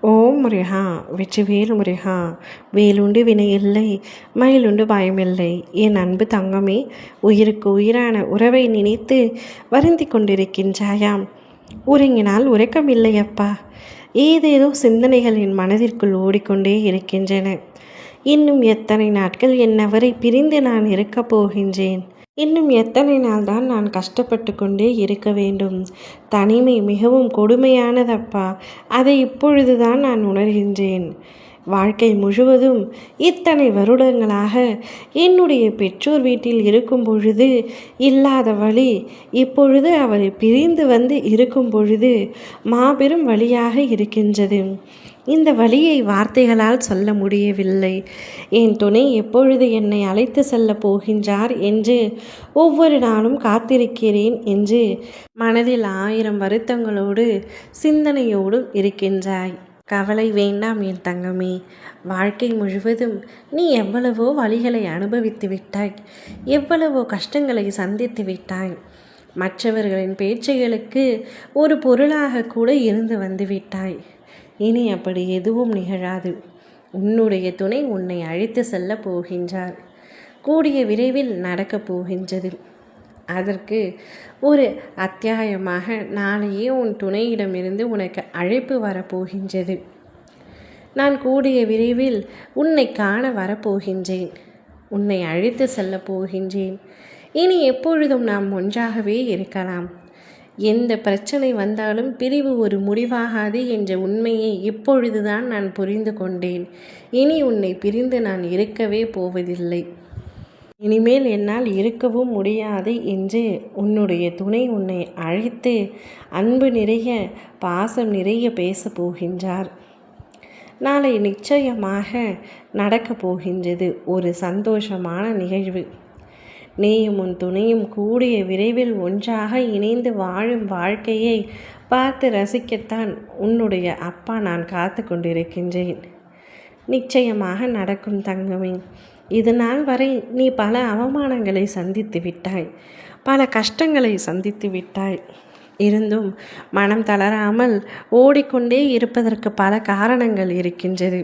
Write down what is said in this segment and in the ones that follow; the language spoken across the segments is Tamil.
ஓம் முருகா வெற்றிவேல் முருகா. வேலுண்டு வினையில்லை, மயிலுண்டு பயமில்லை. என் அன்பு தங்கமே, உயிருக்கு உயிரான உறவை நினைத்து வருந்தி கொண்டிருக்கின்றாயாம். உறங்கினால் உறக்கமில்லையப்பா. ஏதேதோ சிந்தனைகள் என் மனதிற்குள் ஓடிக்கொண்டே இருக்கின்றன. இன்னும் எத்தனை நாட்கள் என்னவரை பிரிந்து நான் இருக்கப் போகின்றேன்? இன்னும் எத்தனை நாள் தான் நான் கஷ்டப்பட்டு கொண்டே இருக்க வேண்டும்? தனிமை மிகவும் கொடுமையானதப்பா. அதை இப்பொழுதுதான் நான் உணர்கின்றேன். வாழ்க்கை முழுவதும் இத்தனை வருடங்களாக என்னுடைய பெற்றோர் வீட்டில் இருக்கும் பொழுது இல்லாத வழி, இப்பொழுது அவரை பிரிந்து வந்து இருக்கும் பொழுது மாபெரும் வழியாக இருக்கின்றது. இந்த வழியை வார்த்தைகளால் சொல்ல முடியவில்லை. என் துணை எப்பொழுது என்னை அழைத்து செல்ல போகின்றார் என்று ஒவ்வொரு நாளும் காத்திருக்கிறேன் என்று மனதில் 1000 வருத்தங்களோடு சிந்தனையோடும் இருக்கின்றாய். கவலை வேண்டாம் என் தங்கமே. வாழ்க்கை முழுவதும் நீ எவ்வளவோ வழிகளை அனுபவித்து விட்டாய், எவ்வளவோ கஷ்டங்களை சந்தித்து விட்டாய். மற்றவர்களின் பேச்சுகளுக்கு ஒரு பொருளாக கூட இருந்து வந்து விட்டாய். இனி அப்படி எதுவும் நிகழாது. உன்னுடைய துணை உன்னை அழைத்து செல்ல போகின்றார். கூடிய விரைவில் நடக்கப் போகின்றது. அதற்கு ஒரு அத்தியாயமாக நாளையே உன் துணையிடமிருந்து உனக்கு அழைப்பு வரப்போகின்றது. நான் கூடிய விரைவில் உன்னை காண வரப்போகின்றேன். உன்னை அழைத்து செல்ல போகின்றேன். இனி எப்பொழுதும் நாம் ஒன்றாகவே இருக்கலாம். எந்த பிரச்சனை வந்தாலும் பிரிவு ஒரு முடிவாகாது என்ற உண்மையை இப்பொழுதுதான் நான் புரிந்து கொண்டேன். இனி உன்னை பிரிந்து நான் இருக்கவே போவதில்லை. இனிமேல் என்னால் இருக்கவும் முடியாது என்று உன்னுடைய துணை உன்னை அழைத்து அன்பு நிறைய பாசம் நிறைய பேச போகின்றார். நாளை நிச்சயமாக நடக்கப் போகின்றது ஒரு சந்தோஷமான நிகழ்வு. நீயும் உன் துணையும் கூடிய விரைவில் ஒன்றாக இணைந்து வாழும் வாழ்க்கையை பார்த்து ரசிக்கத்தான் உன்னுடைய அப்பா நான் காத்து கொண்டிருக்கின்றேன். நிச்சயமாக நடக்கும் தங்கமே. இது நாள் வரை நீ பல அவமானங்களை சந்தித்து விட்டாய், பல கஷ்டங்களை சந்தித்து விட்டாய். இருந்தும் மனம் தளராமல் ஓடிக்கொண்டே இருப்பதற்கு பல காரணங்கள் இருக்கின்றது.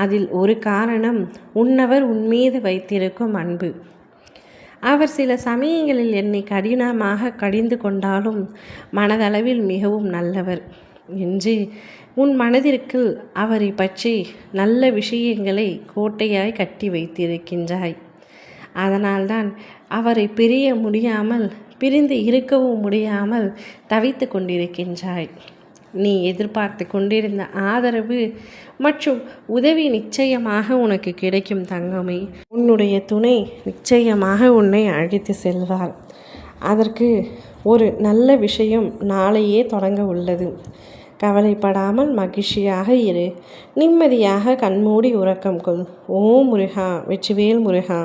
அதில் ஒரு காரணம் உன்னவர் உன்மீது வைத்திருக்கும் அன்பு. அவர் சில சமயங்களில் என்னை கடினமாக கடிந்து கொண்டாலும் மனதளவில் மிகவும் நல்லவர் என்று உன் மனதிற்கு அவரை பற்றி நல்ல விஷயங்களை கோட்டையாய் கட்டி வைத்திருக்கின்றாய். அதனால்தான் அவரை பிரிய முடியாமல், பிரிந்து இருக்கவும் முடியாமல் தவித்து கொண்டிருக்கின்றாய். நீ எதிர்பார்த்து கொண்டிருந்த ஆதரவு மற்றும் உதவி நிச்சயமாக உனக்கு கிடைக்கும் தங்கமே. உன்னுடைய துணை நிச்சயமாக உன்னை அழைத்து செல்வார். அதற்கு ஒரு நல்ல விஷயம் நாளையே தொடங்க உள்ளது. கவலைப்படாமல் மகிழ்ச்சியாக இரு. நிம்மதியாக கண்மூடி உறக்கம் கொள். ஓம் முருகா வெற்றிவேல் முருகா.